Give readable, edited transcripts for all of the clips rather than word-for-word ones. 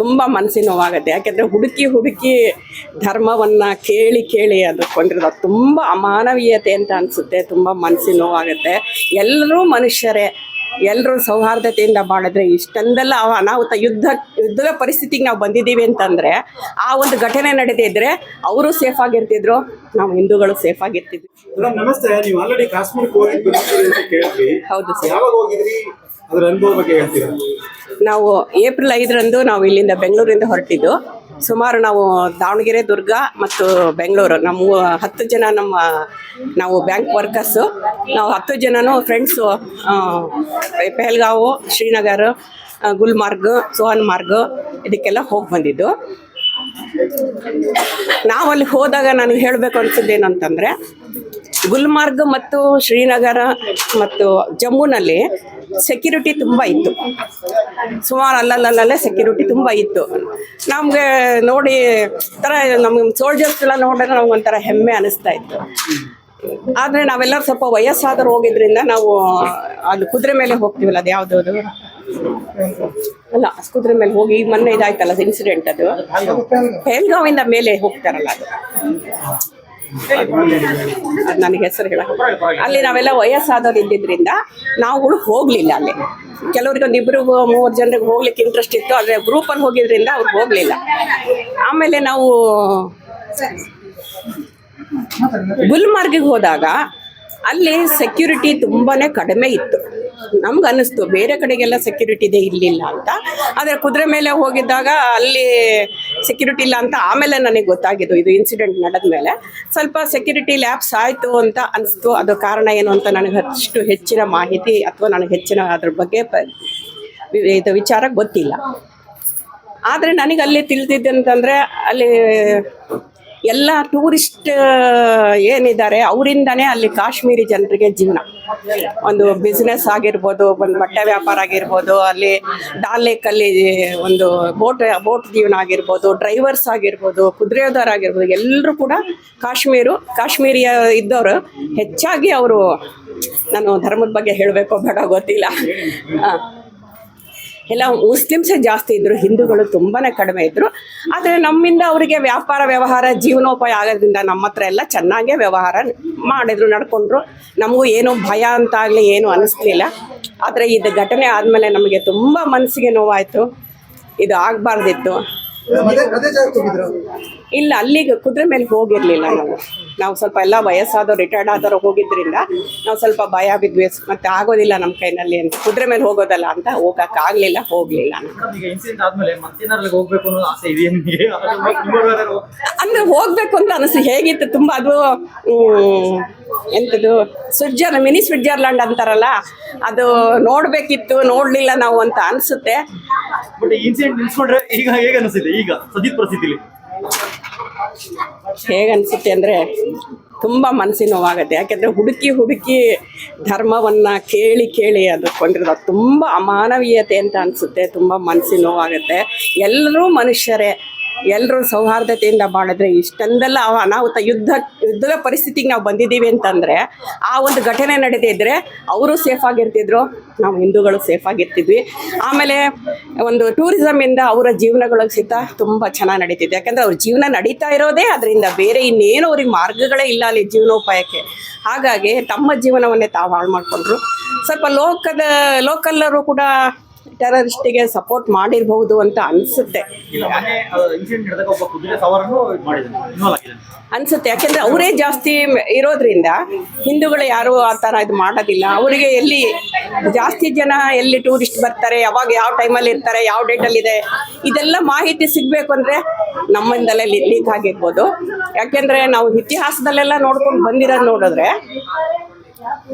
ತುಂಬ ಮನಸ್ಸಿನ ನೋವಾಗುತ್ತೆ. ಯಾಕೆಂದರೆ ಹುಡುಕಿ ಧರ್ಮವನ್ನು ಕೇಳಿ ಅದು ಕೊಂಡಿರೋದು ತುಂಬ ಅಮಾನವೀಯತೆ ಅಂತ ಅನಿಸುತ್ತೆ. ತುಂಬ ಮನಸ್ಸಿನ ನೋವಾಗುತ್ತೆ. ಎಲ್ಲರೂ ಮನುಷ್ಯರೇ, ಎಲ್ಲರೂ ಸೌಹಾರ್ದತೆಯಿಂದ ಬಾಳಿದ್ರೆ ಇಷ್ಟೊಂದೆಲ್ಲ ಅನಾಹುತ ಯುದ್ಧದ ಪರಿಸ್ಥಿತಿಗೆ ನಾವು ಬಂದಿದ್ದೀವಿ ಅಂತಂದರೆ ಆ ಒಂದು ಘಟನೆ ನಡೆದಿದ್ರೆ ಅವರು ಸೇಫ್ ಆಗಿರ್ತಿದ್ರು, ನಾವು ಹಿಂದೂಗಳು ಸೇಫ್ ಆಗಿರ್ತಿದ್ವಿ. ನಮಸ್ತೆ, ನೀವು ಆಲ್ರೆಡಿ ಕಾಶ್ಮೀರಕ್ಕೆ ಹೋಗಿದ್ವಿ. ಹೌದು ಸರ್. ಯಾವಾಗ ಹೋಗಿದ್ರಿ, ಅದರ ಅನುಭವ ಬಗ್ಗೆ ಹೇಳ್ತೀರಾ? ನಾವು ಏಪ್ರಿಲ್ 5ರಂದು ನಾವು ಇಲ್ಲಿಂದ ಬೆಂಗಳೂರಿಂದ ಹೊರಟಿದ್ದು. ಸುಮಾರು ನಾವು ದಾವಣಗೆರೆ, ದುರ್ಗ ಮತ್ತು ಬೆಂಗಳೂರು ನಮ್ಮ 10 ಜನ ನಾವು ಬ್ಯಾಂಕ್ ವರ್ಕರ್ಸು, ನಾವು 10 ಜನನೂ ಫ್ರೆಂಡ್ಸು ಪೆಹಲ್ಗಾವು, ಶ್ರೀನಗರ, ಗುಲ್ಮಾರ್ಗ್, ಸೋನ್ಮಾರ್ಗ್ ಇದಕ್ಕೆಲ್ಲ ಹೋಗಿ ಬಂದಿದ್ದು. ನಾವಲ್ಲಿ ಹೋದಾಗ ನನಗೆ ಹೇಳಬೇಕು ಅನಿಸಿದ್ದೇನಂತಂದರೆ, ಗುಲ್ಮಾರ್ಗ್ ಮತ್ತು ಶ್ರೀನಗರ ಮತ್ತು ಜಮ್ಮುನಲ್ಲಿ ಸೆಕ್ಯೂರಿಟಿ ತುಂಬ ಇತ್ತು. ಸುಮಾರು ಅಲ್ಲಲ್ಲೇ ಸೆಕ್ಯೂರಿಟಿ ತುಂಬ ಇತ್ತು. ನಮಗೆ ನೋಡಿ ಥರ ನಮಗೆ ಸೋಲ್ಜರ್ಸ್ ಎಲ್ಲ ನೋಡಿದ್ರೆ ನಮಗೊಂಥರ ಹೆಮ್ಮೆ ಅನ್ನಿಸ್ತಾ ಇತ್ತು. ಆದರೆ ನಾವೆಲ್ಲರೂ ಸ್ವಲ್ಪ ವಯಸ್ಸಾದರೂ ಹೋಗಿದ್ರಿಂದ ನಾವು ಅದು ಕುದುರೆ ಮೇಲೆ ಹೋಗ್ತೀವಲ್ಲ, ಅದು ಯಾವುದದು ಅಲ್ಲ, ಕುದುರೆ ಮೇಲೆ ಹೋಗಿ ಈಗ ಮೊನ್ನೆ ಇದಾಯ್ತಲ್ಲ ಇನ್ಸಿಡೆಂಟ್, ಅದು ಪೆಹಲ್ಗಾವಿಂದ ಮೇಲೆ ಹೋಗ್ತಾರಲ್ಲ, ಅದು ನನಗೆ ಹೆಸರು ಹೇಳ. ಅಲ್ಲಿ ನಾವೆಲ್ಲ ವಯಸ್ಸಾದವ್ರು ಇದ್ದಿದ್ದರಿಂದ ನಾವುಗಳು ಹೋಗಲಿಲ್ಲ. ಅಲ್ಲಿ ಕೆಲವ್ರಿಗೆ 1-2-3 ಜನರಿಗೆ ಹೋಗ್ಲಿಕ್ಕೆ ಇಂಟ್ರೆಸ್ಟ್ ಇತ್ತು, ಆದರೆ ಗ್ರೂಪಲ್ಲಿ ಹೋಗಿದ್ರಿಂದ ಅವ್ರು ಹೋಗಲಿಲ್ಲ. ಆಮೇಲೆ ನಾವು ಗುಲ್ಮಾರ್ಗಿಗೆ ಹೋದಾಗ ಅಲ್ಲಿ ಸೆಕ್ಯೂರಿಟಿ ತುಂಬಾ ಕಡಿಮೆ ಇತ್ತು. ನಮ್ಗೆ ಅನ್ನಿಸ್ತು ಬೇರೆ ಕಡೆಗೆಲ್ಲ ಸೆಕ್ಯೂರಿಟಿ ಇದೆ, ಇಲ್ಲಿಲ್ಲ ಅಂತ. ಆದರೆ ಕುದುರೆ ಮೇಲೆ ಹೋಗಿದ್ದಾಗ ಅಲ್ಲಿ ಸೆಕ್ಯೂರಿಟಿ ಇಲ್ಲ ಅಂತ ಆಮೇಲೆ ನನಗೆ ಗೊತ್ತಾಗಿದ್ದು. ಇದು ಇನ್ಸಿಡೆಂಟ್ ನಡೆದ ಮೇಲೆ ಸ್ವಲ್ಪ ಸೆಕ್ಯೂರಿಟಿ ಲ್ಯಾಪ್ಸ್ ಆಯಿತು ಅಂತ ಅನಿಸ್ತು. ಅದು ಕಾರಣ ಏನು ಅಂತ ನನಗೆ ಅಷ್ಟು ಹೆಚ್ಚಿನ ಮಾಹಿತಿ ಅಥವಾ ನನಗೆ ಹೆಚ್ಚಿನ ಅದ್ರ ಬಗ್ಗೆ ಇದು ವಿಚಾರ ಗೊತ್ತಿಲ್ಲ. ಆದರೆ ನನಗೆ ಅಲ್ಲಿ ತಿಳಿದಿದ್ದಂತಂದರೆ ಅಲ್ಲಿ ಎಲ್ಲ ಟೂರಿಸ್ಟ್ ಏನಿದ್ದಾರೆ ಅವರಿಂದನೇ ಅಲ್ಲಿ ಕಾಶ್ಮೀರಿ ಜನರಿಗೆ ಜೀವನ, ಒಂದು ಬಿಸ್ನೆಸ್ ಆಗಿರ್ಬೋದು, ಒಂದು ಬಟ್ಟೆ ವ್ಯಾಪಾರ ಆಗಿರ್ಬೋದು, ಅಲ್ಲಿ ಡಾಲ್ ಲೇಕಲ್ಲಿ ಒಂದು ಬೋಟ್ ಜೀವನ ಆಗಿರ್ಬೋದು, ಡ್ರೈವರ್ಸ್ ಆಗಿರ್ಬೋದು, ಕುದುರೆದಾರ ಆಗಿರ್ಬೋದು, ಎಲ್ಲರೂ ಕೂಡ ಕಾಶ್ಮೀರಿಯ ಇದ್ದವರು ಹೆಚ್ಚಾಗಿ ಅವರು, ನಾನು ಧರ್ಮದ ಬಗ್ಗೆ ಹೇಳಬೇಕೋ ಬೇಡ ಗೊತ್ತಿಲ್ಲ, ಎಲ್ಲ ಮುಸ್ಲಿಮ್ಸೇ ಜಾಸ್ತಿ ಇದ್ದರು, ಹಿಂದೂಗಳು ತುಂಬಾ ಕಡಿಮೆ ಇದ್ದರು. ಆದರೆ ನಮ್ಮಿಂದ ಅವರಿಗೆ ವ್ಯಾಪಾರ ವ್ಯವಹಾರ ಜೀವನೋಪಾಯ ಆಗೋದ್ರಿಂದ ನಮ್ಮ ಹತ್ರ ಎಲ್ಲ ಚೆನ್ನಾಗೇ ವ್ಯವಹಾರ ಮಾಡಿದ್ರು, ನಡ್ಕೊಂಡ್ರು. ನಮಗೂ ಏನೂ ಭಯ ಅಂತಾಗಲಿ ಏನೂ ಅನ್ನಿಸ್ಲಿಲ್ಲ. ಆದರೆ ಇದು ಘಟನೆ ಆದಮೇಲೆ ನಮಗೆ ತುಂಬ ಮನಸ್ಸಿಗೆ ನೋವಾಯಿತು. ಇದು ಆಗಬಾರ್ದಿತ್ತು. ಇಲ್ಲ, ಅಲ್ಲಿಗೆ ಕುದುರೆ ಮೇಲೆ ಹೋಗಿರಲಿಲ್ಲ ನಾವು ಸ್ವಲ್ಪ ಎಲ್ಲ ವಯಸ್ಸಾದವ್ರು, ರಿಟೈರ್ಡ್ ಆದವರು ಹೋಗಿದ್ದರಿಂದ ನಾವು ಸ್ವಲ್ಪ ಭಯ ಬಿದ್ವಿ. ಮತ್ತೆ ಆಗೋದಿಲ್ಲ ನಮ್ಮ ಕೈನಲ್ಲಿ ಅಂತ, ಕುದುರೆ ಮೇಲೆ ಹೋಗೋದಲ್ಲ ಅಂತ ಹೋಗೋಕ್ಕಾಗಲಿಲ್ಲ, ಹೋಗಲಿಲ್ಲ. ಅಂದರೆ ಹೋಗಬೇಕು ಅಂತ ಅನಿಸ್ತು. ಹೇಗಿತ್ತು ತುಂಬ, ಅದು ಎಂಥದ್ದು ಮಿನಿ ಸ್ವಿಟ್ಜರ್ಲ್ಯಾಂಡ್ ಅಂತಾರಲ್ಲ, ಅದು ನೋಡಬೇಕಿತ್ತು, ನೋಡಲಿಲ್ಲ ನಾವು ಅಂತ ಅನಿಸುತ್ತೆ. ಹೇಗೆ ಅನಿಸುತ್ತೆ ಅಂದರೆ ತುಂಬ ಮನಸ್ಸಿನ ನೋವಾಗುತ್ತೆ. ಯಾಕೆಂದರೆ ಹುಡುಕಿ ಧರ್ಮವನ್ನು ಕೇಳಿ ಅದು ಕೊಂಡಿರೋದು ತುಂಬ ಅಮಾನವೀಯತೆ ಅಂತ ಅನಿಸುತ್ತೆ. ತುಂಬ ಮನಸ್ಸಿನ ನೋವಾಗುತ್ತೆ. ಎಲ್ಲರೂ ಮನುಷ್ಯರೇ, ಎಲ್ಲರೂ ಸೌಹಾರ್ದತೆಯಿಂದ ಬಾಳಿದ್ರೆ ಇಷ್ಟೊಂದೆಲ್ಲ ಅನಾಹುತ ಯುದ್ಧದ ಪರಿಸ್ಥಿತಿಗೆ ನಾವು ಬಂದಿದ್ದೀವಿ ಅಂತಂದರೆ ಆ ಒಂದು ಘಟನೆ ನಡೆದಿದ್ದರೆ ಅವರು ಸೇಫ್ ಆಗಿರ್ತಿದ್ರು, ನಾವು ಹಿಂದೂಗಳು ಸೇಫ್ ಆಗಿರ್ತಿದ್ವಿ. ಆಮೇಲೆ ಒಂದು ಟೂರಿಸಮಿಂದ ಅವರ ಜೀವನಗಳಿಗೆ ಸಹಿತ ತುಂಬ ಚೆನ್ನಾಗಿ ನಡೀತಿದೆ. ಯಾಕಂದರೆ ಅವ್ರ ಜೀವನ ನಡೀತಾ ಇರೋದೇ ಅದರಿಂದ, ಬೇರೆ ಇನ್ನೇನು ಅವ್ರಿಗೆ ಮಾರ್ಗಗಳೇ ಇಲ್ಲ ಅಲ್ಲಿ ಜೀವನೋಪಾಯಕ್ಕೆ. ಹಾಗಾಗಿ ತಮ್ಮ ಜೀವನವನ್ನೇ ತಾವು ಹಾಳು ಮಾಡಿಕೊಂಡ್ರು. ಸ್ವಲ್ಪ ಲೋಕಲ್ಲರು ಕೂಡ ಟೆರರಿಸ್ಟಿಗೆ ಸಪೋರ್ಟ್ ಮಾಡಿರಬಹುದು ಅಂತ ಅನಿಸುತ್ತೆ. ಯಾಕೆಂದರೆ ಅವರೇ ಜಾಸ್ತಿ ಇರೋದ್ರಿಂದ ಹಿಂದೂಗಳು ಯಾರೂ ಆ ಥರ ಇದು ಮಾಡೋದಿಲ್ಲ. ಅವರಿಗೆ ಎಲ್ಲಿ ಜಾಸ್ತಿ ಜನ ಎಲ್ಲಿ ಟೂರಿಸ್ಟ್ ಬರ್ತಾರೆ, ಯಾವಾಗ ಯಾವ ಟೈಮಲ್ಲಿ ಇರ್ತಾರೆ, ಯಾವ ಡೇಟಲ್ಲಿದೆ, ಇದೆಲ್ಲ ಮಾಹಿತಿ ಸಿಗಬೇಕು ಅಂದರೆ ನಮ್ಮಿಂದಲೇ ಲೀಕ್ ಆಗಿರ್ಬೋದು. ಯಾಕೆಂದರೆ ನಾವು ಇತಿಹಾಸದಲ್ಲೆಲ್ಲ ನೋಡ್ಕೊಂಡು ಬಂದಿರೋದು ನೋಡಿದ್ರೆ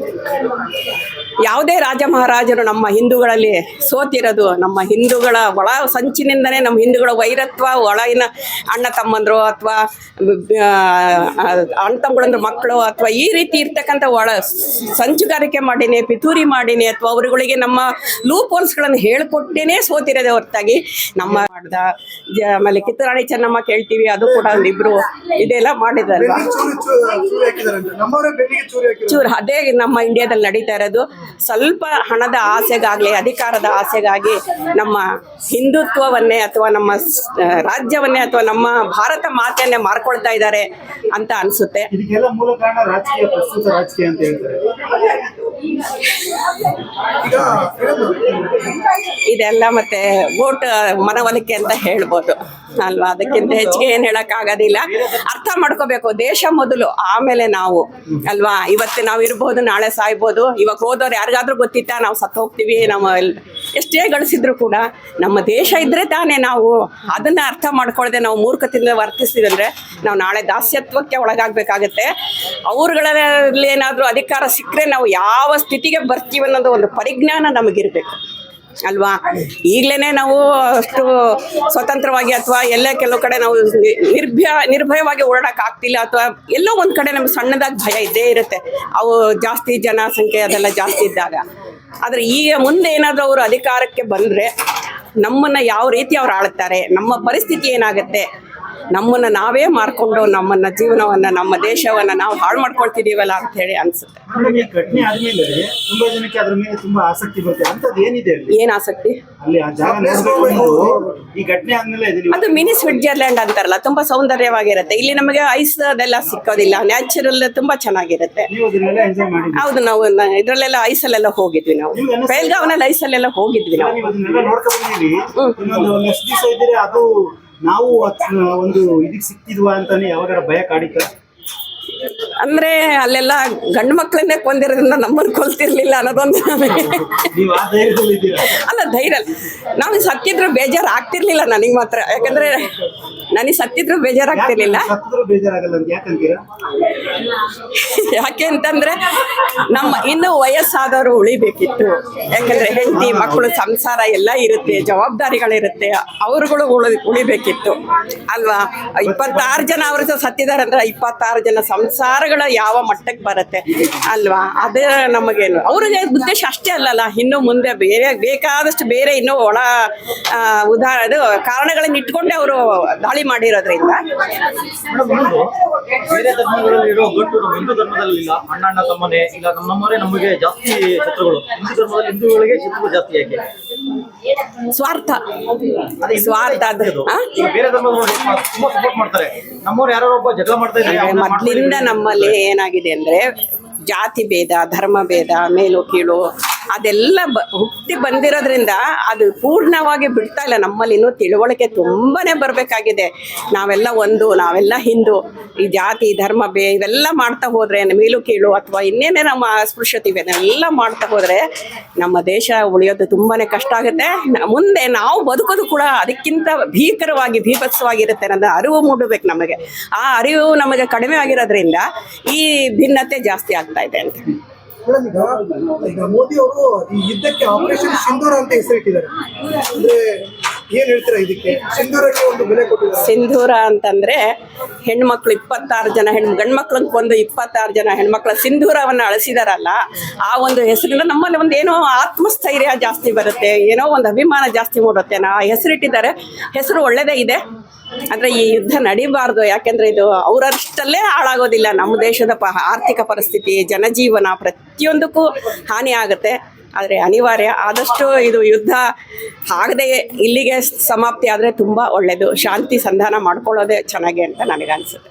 ಯಾವುದೇ ರಾಜ ಮಹಾರಾಜರು ನಮ್ಮ ಹಿಂದೂಗಳಲ್ಲಿ ಸೋತಿರೋದು, ನಮ್ಮ ಹಿಂದೂಗಳ ಒಳ ಸಂಚಿನಿಂದನೇ ನಮ್ಮ ಹಿಂದೂಗಳ ವೈರತ್ವ, ಒಳಗಿನ ಅಣ್ಣ ತಮ್ಮಂದರು ಅಥವಾ ಅಣ್ಣ ತಮ್ಮಗಳಂದ್ರ ಮಕ್ಕಳು ಅಥವಾ ಈ ರೀತಿ ಇರ್ತಕ್ಕಂಥ ಸಂಚುಗಾರಿಕೆ ಮಾಡೀನಿ, ಪಿತೂರಿ ಮಾಡೀನಿ, ಅಥವಾ ಅವರುಗಳಿಗೆ ನಮ್ಮ ಲೂಪ್ ಹೋಲ್ಸ್ಗಳನ್ನು ಹೇಳ್ಕೊಟ್ಟೇನೆ ಸೋತಿರೋದೇ ಹೊರತಾಗಿ ನಮ್ಮ ಮಾಡ್ದ. ಆಮೇಲೆ ಕಿತ್ತೂರಾಣಿ ಚೆನ್ನಮ್ಮ ಕೇಳ್ತೀವಿ, ಅದು ಕೂಡ ಒಂದಿಬ್ರು ಇದೆಲ್ಲ ಮಾಡಿದ್ರಲ್ವ, ಚೂರು ಅದೇ ನಮ್ಮ ಇಂಡಿಯಾದಲ್ಲಿ ನಡೀತಾ ಇರೋದು. ಸ್ವಲ್ಪ ಹಣದ ಆಸೆಗಾಗಲಿ ಅಧಿಕಾರದ ಆಸೆಗಾಗಿ ನಮ್ಮ ಹಿಂದುತ್ವವನ್ನೇ ಅಥವಾ ನಮ್ಮ ರಾಜ್ಯವನ್ನೇ ಅಥವಾ ನಮ್ಮ ಭಾರತ ಮಾತೆಯನ್ನೇ ಮಾರ್ಕೊಳ್ತಾ ಇದ್ದಾರೆ ಅಂತ ಅನಿಸುತ್ತೆ. ಇದಕ್ಕೆಲ್ಲ ಮೂಲ ಕಾರಣ ರಾಜಕೀಯ, ಪ್ರಸ್ತುತ ರಾಜಕೀಯ ಅಂತ ಹೇಳ್ತಾರೆ. ಇದೆಲ್ಲ ಮತ್ತೆ ವೋಟ್ ಮನವೊಲಿಕೆ ಅಂತ ಹೇಳ್ಬೋದು ಅಲ್ವಾ. ಅದಕ್ಕಿಂತ ಹೆಚ್ಚಿಗೆ ಏನು ಹೇಳೋಕ್ಕಾಗೋದಿಲ್ಲ. ಅರ್ಥ ಮಾಡ್ಕೋಬೇಕು, ದೇಶ ಮೊದಲು, ಆಮೇಲೆ ನಾವು ಅಲ್ವಾ. ಇವತ್ತು ನಾವು ಇರ್ಬೋದು, ನಾಳೆ ಸಾಯ್ಬೋದು. ಇವಾಗ ಹೋದವ್ರು ಯಾರಿಗಾದ್ರೂ ಗೊತ್ತಿತ್ತಾ ನಾವು ಸತ್ತು ಹೋಗ್ತೀವಿ, ನಾವು ಎಷ್ಟೇ ಗಳಿಸಿದ್ರು ಕೂಡ ನಮ್ಮ ದೇಶ ಇದ್ರೆ ತಾನೇ ನಾವು ಅದನ್ನ ಅರ್ಥ ಮಾಡ್ಕೊಳ್ಳದೆ ನಾವು ಮೂರ್ಖತೆಯಿಂದ ವರ್ತಿಸ್ತಿದ್ರೆ ನಾವು ನಾಳೆ ದಾಸ್ಯತ್ವಕ್ಕೆ ಒಳಗಾಗಬೇಕಾಗತ್ತೆ. ಅವ್ರುಗಳಲ್ಲಿ ಏನಾದರೂ ಅಧಿಕಾರ ಸಿಕ್ಕರೆ ನಾವು ಯಾವ ಸ್ಥಿತಿಗೆ ಬರ್ತೀವಿ ಅನ್ನೋದು ಒಂದು ಪರಿಜ್ಞಾನ ನಮಗಿರಬೇಕು ಅಲ್ವಾ. ಈಗಲೇ ನಾವು ಅಷ್ಟು ಸ್ವತಂತ್ರವಾಗಿ ಅಥವಾ ಎಲ್ಲ ಕೆಲವು ಕಡೆ ನಾವು ನಿರ್ಭಯವಾಗಿ ಓಡಾಡೋಕ್ಕಾಗ್ತಿಲ್ಲ, ಅಥವಾ ಎಲ್ಲೋ ಒಂದು ಕಡೆ ನಮ್ಗೆ ಸಣ್ಣದಾಗಿ ಭಯ ಇದ್ದೇ ಇರುತ್ತೆ. ಅವು ಜಾಸ್ತಿ ಜನಸಂಖ್ಯೆ ಅದೆಲ್ಲ ಜಾಸ್ತಿ ಇದ್ದಾಗ. ಆದರೆ ಈಗ ಮುಂದೆ ಏನಾದರೂ ಅವರು ಅಧಿಕಾರಕ್ಕೆ ಬಂದರೆ ನಮ್ಮನ್ನು ಯಾವ ರೀತಿ ಅವ್ರು ಆಳ್ತಾರೆ, ನಮ್ಮ ಪರಿಸ್ಥಿತಿ ಏನಾಗುತ್ತೆ, ನಮ್ಮನ್ನು ನಾವೇ ಮಾರ್ಕೊಂಡು ನಮ್ಮನ್ನ ಜೀವನವನ್ನು ನಮ್ಮ ದೇಶವನ್ನು ನಾವು ಹಾಳು ಮಾಡ್ಕೊಳ್ತಿದ್ದೀವಲ್ಲ ಅಂತ ಹೇಳಿ ಅನ್ಸುತ್ತೆ. ಈ ಘಟನೆ ಆದ್ಮೇಲೆ ತುಂಬಾ ಜನಕ್ಕೆ ಅದ್ರ ಮೇಲೆ ತುಂಬಾ ಆಸಕ್ತಿ ಬರುತ್ತೆ. ಅಂತದ್ದು ಏನಿದೆ ಅಲ್ಲಿ? ಏನ್ ಆಸಕ್ತಿ? ಅಲ್ಲಿ ಆ ಜಾಗ ನೋಡ್ಬೇಕು. ಈ ಘಟನೆ ಆದ್ಮೇಲೆ ಅದು ಮಿನಿ ಸ್ವಿಟ್ಜರ್ಲ್ಯಾಂಡ್ ಅಂತಾರಲ್ಲ, ತುಂಬಾ ಸೌಂದರ್ಯವಾಗಿರುತ್ತೆ. ಇಲ್ಲಿ ನಮಗೆ ಐಸ್ ಅದೆಲ್ಲ ಸಿಕ್ಕೋದಿಲ್ಲ, ನ್ಯಾಚುರಲ್ ತುಂಬಾ ಚೆನ್ನಾಗಿರುತ್ತೆ. ನೀವು ಅದನ್ನೆಲ್ಲ ಎಂಜಾಯ್ ಮಾಡಿ? ಹೌದು, ನಾವು ಇದ್ರಲ್ಲೆಲ್ಲ ಐಸಲ್ಲೆಲ್ಲ ಹೋಗಿದ್ವಿ. ನಾವು ಬೆಳಗಾವಿನಲ್ಲಿ ಐಸಲ್ಲೆಲ್ಲ ಹೋಗಿದ್ವಿ ನಾವು. ನೀವು ಅದನ್ನೆಲ್ಲ ನೋಡ್ಕೊಂಡು ಬಂದಿರಿ. ಇನ್ನೊಂದು ಎಷ್ಟು ದಿವಸ ಇದ್ದೀರಿ ಅದು ನಾವು ಒಂದು ಇದಕ್ಕೆ ಸಿಕ್ತಿದ್ವಾ ಅಂತಾನೆ ಯಾವಾಗಾರ ಭಯ ಕಾಡಿತ? ಅಂದ್ರೆ ಅಲ್ಲೆಲ್ಲ ಗಂಡು ಮಕ್ಕಳನ್ನೇ ಕೊಂದಿರೋದ್ರಿಂದ ನಮ್ಮನ್ನು ಕೊಲ್ತಿರ್ಲಿಲ್ಲ ಅನ್ನೋದೊಂದು ಅಲ್ಲ ಧೈರ್ಯ. ನಾವು ಸತ್ತಿದ್ರು ಬೇಜಾರು ಆಗ್ತಿರ್ಲಿಲ್ಲ ನನಗೆ ಮಾತ್ರ. ಯಾಕಂದ್ರೆ ನನಗೆ ಸತ್ತಿದ್ರು ಬೇಜಾರಾಗ್ತಿರ್ಲಿಲ್ಲ. ಯಾಕೆ ಅಂತಂದ್ರೆ ನಮ್ಮ ಇನ್ನೂ ವಯಸ್ಸಾದವರು ಉಳಿಬೇಕಿತ್ತು. ಯಾಕಂದ್ರೆ ಹೆಂಡತಿ ಮಕ್ಕಳು ಸಂಸಾರ ಎಲ್ಲ ಇರುತ್ತೆ, ಜವಾಬ್ದಾರಿಗಳಿರುತ್ತೆ, ಅವರುಗಳು ಉಳಿಬೇಕಿತ್ತು ಅಲ್ವಾ. 26 ಜನ ಅವ್ರ ಸತ್ತಿದ್ದಾರೆ ಅಂದ್ರೆ 26 ಜನ ಸಂಸಾರಗಳ ಯಾವ ಮಟ್ಟಕ್ಕೆ ಬರುತ್ತೆ ಅಲ್ವಾ. ಅದೇ ನಮಗೇನು ಅವ್ರಿಗೆ ಉದ್ದೇಶ ಅಷ್ಟೇ ಅಲ್ಲಲ್ಲ, ಇನ್ನು ಮುಂದೆ ಬೇರೆ ಬೇಕಾದಷ್ಟು ಬೇರೆ ಇನ್ನೂ ಒಳ ಕಾರಣಗಳನ್ನ ಇಟ್ಕೊಂಡೆ ಅವರು ದಾಳಿ ಮಾಡಿರೋದ್ರಿಂದ. ಬೇರೆ ಧರ್ಮಗಳಲ್ಲಿರೋ ಗಟ್ಟು ನಮ್ಮ ಹಿಂದೂ ಧರ್ಮದಲ್ಲಿ ಇಲ್ಲ. ಅಣ್ಣ ತಮ್ಮನೆ ಇಲ್ಲ, ನಮ್ಮವರೇ ನಮಗೆ ಜಾಸ್ತಿ ಶತ್ರುಗಳು. ಹಿಂದೂ ಧರ್ಮದಲ್ಲಿ ಹಿಂದೂಗಳಿಗೆ ಶತ್ರುಗಳು ಜಾಸ್ತಿ. ಯಾಕೆ? ಸ್ವಾರ್ಥ ಬೇರೆ ಧರ್ಮದವರು ತುಂಬಾ ಸಪೋರ್ಟ್ ಮಾಡ್ತಾರೆ. ನಮ್ಮವ್ರು ಯಾರೋ ಒಬ್ಬ ಜಗಳ ಮಾಡ್ತಾ ಇದ್ದಾರೆ. ಮೊದಲಿಂದ ನಮ್ಮಲ್ಲಿ ಏನಾಗಿದೆ ಅಂದ್ರೆ ಜಾತಿ ಭೇದ, ಧರ್ಮ ಭೇದ, ಮೇಲು ಕೀಳು ಅದೆಲ್ಲ ಹುಟ್ಟಿ ಬಂದಿರೋದ್ರಿಂದ ಅದು ಪೂರ್ಣವಾಗಿ ಬಿಡ್ತಾ ಇಲ್ಲ. ನಮ್ಮಲ್ಲಿ ಇನ್ನೂ ತಿಳುವಳಿಕೆ ತುಂಬಾನೇ ಬರಬೇಕಾಗಿದೆ. ನಾವೆಲ್ಲ ಒಂದು, ನಾವೆಲ್ಲ ಹಿಂದೂ, ಈ ಜಾತಿ ಧರ್ಮ ಇವೆಲ್ಲ ಮಾಡ್ತಾ ಹೋದ್ರೆ, ಮೇಲು ಕೀಳು ಅಥವಾ ಇನ್ನೇನೇ ನಮ್ಮ ಅಸ್ಪೃಶ್ಯತೆ ಇವೆ ಎಲ್ಲ ಮಾಡ್ತಾ ಹೋದ್ರೆ ನಮ್ಮ ದೇಶ ಉಳಿಯೋದು ತುಂಬಾನೇ ಕಷ್ಟ ಆಗುತ್ತೆ. ಮುಂದೆ ನಾವು ಬದುಕೋದು ಕೂಡ ಅದಕ್ಕಿಂತ ಭೀಕರವಾಗಿ ಭೀಭತ್ಸವಾಗಿರುತ್ತೆ ಅನ್ನೋದು ಅರಿವು ಮೂಡಬೇಕು ನಮಗೆ. ಆ ಅರಿವು ನಮಗೆ ಕಡಿಮೆ ಆಗಿರೋದ್ರಿಂದ ಈ ಭಿನ್ನತೆ ಜಾಸ್ತಿ ಆಗ್ತಾ ಇದೆ ಅಂತ. ಈಗ ಮೋದಿ ಅವರು ಈ ಯುದ್ಧಕ್ಕೆ ಆಪರೇಷನ್ ಸಿಂಧೂರ ಅಂತ ಹೆಸರಿಟ್ಟಿದ್ದಾರೆ. ಅಂದ್ರೆ ಏನ್ ಹೇಳ್ತೀರಾ ಇದಕ್ಕೆ? ಸಿಂಧೂರಕ್ಕೆ ಒಂದು ಬೆಲೆ ಕೊಟ್ಟಿದ್ದಾರೆ. ಸಿಂಧೂರ ಅಂತಂದ್ರೆ ಹೆಣ್ಮಕ್ಳು 26 ಜನ ಗಂಡು ಮಕ್ಳನ್ನ ಕೊಂದು 26 ಜನ ಹೆಣ್ಮಕ್ಳ ಸಿಂಧೂರವನ್ನು ಅಳಿಸಿದಾರಲ್ಲ, ಆ ಒಂದು ಹೆಸರಿಂದ ನಮ್ಮಲ್ಲಿ ಒಂದು ಏನೋ ಆತ್ಮಸ್ಥೈರ್ಯ ಜಾಸ್ತಿ ಬರುತ್ತೆ, ಏನೋ ಒಂದು ಅಭಿಮಾನ ಜಾಸ್ತಿ ಮೂಡುತ್ತೆ. ಆ ಹೆಸರಿಟ್ಟಿದ್ದಾರೆ, ಹೆಸರು ಒಳ್ಳೇದೇ ಇದೆ. ಆದರೆ ಈ ಯುದ್ಧ ನಡಿಬಾರ್ದು. ಯಾಕೆಂದರೆ ಇದು ಅವರಷ್ಟಲ್ಲೇ ಹಾಳಾಗೋದಿಲ್ಲ. ನಮ್ಮ ದೇಶದ ಆರ್ಥಿಕ ಪರಿಸ್ಥಿತಿ, ಜನಜೀವನ ಪ್ರತಿಯೊಂದಕ್ಕೂ ಹಾನಿ ಆಗುತ್ತೆ. ಆದರೆ ಅನಿವಾರ್ಯ ಆದಷ್ಟು ಇದು ಯುದ್ಧ ಆಗದೆ ಇಲ್ಲಿಗೆ ಸಮಾಪ್ತಿ ಆದರೆ ತುಂಬ ಒಳ್ಳೆಯದು. ಶಾಂತಿ ಸಂಧಾನ ಮಾಡ್ಕೊಳ್ಳೋದೇ ಚೆನ್ನಾಗಿ ಅಂತ ನನಗನ್ಸುತ್ತೆ.